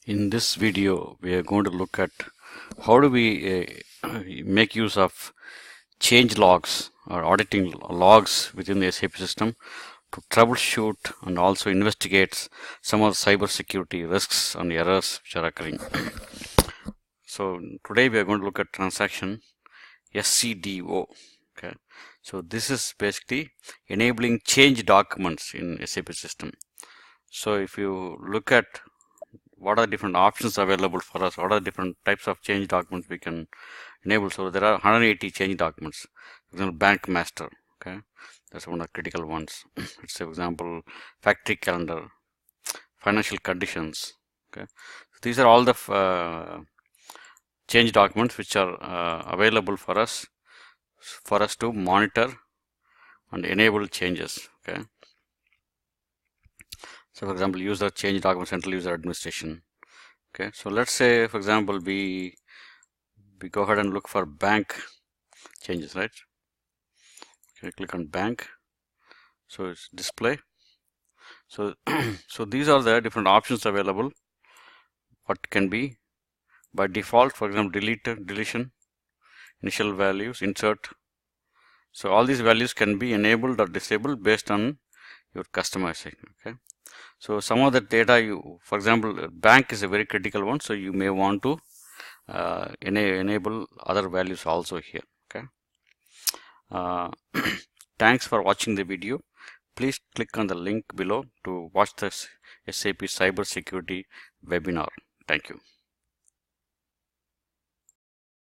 In this video, we are going to look at how do we make use of change logs or auditing logs within the SAP system to troubleshoot and also investigate some of the cybersecurity risks and errors which are occurring. So today we are going to look at transaction SCDO. Okay, so this is basically enabling change documents in SAP system. So if you look at what are different options available for us, what are different types of change documents we can enable. So there are 180 change documents. For example, bank master, okay, that's one of the critical ones. Let's say, for example, factory calendar, financial conditions, okay. So these are all the change documents which are available for us to monitor and enable changes, okay. So for example, user change document, central user administration. Okay, so let's say, for example, we go ahead and look for bank changes, right? Okay, click on bank. So it's display. So so these are the different options available. What can be by default, for example, deletion, initial values, insert. So all these values can be enabled or disabled based on your customization. Okay. So some of the data for example, bank is a very critical one, so you may want to enable other values also here. Okay. Thanks for watching the video. Please click on the link below to watch this SAP Cybersecurity webinar. Thank you.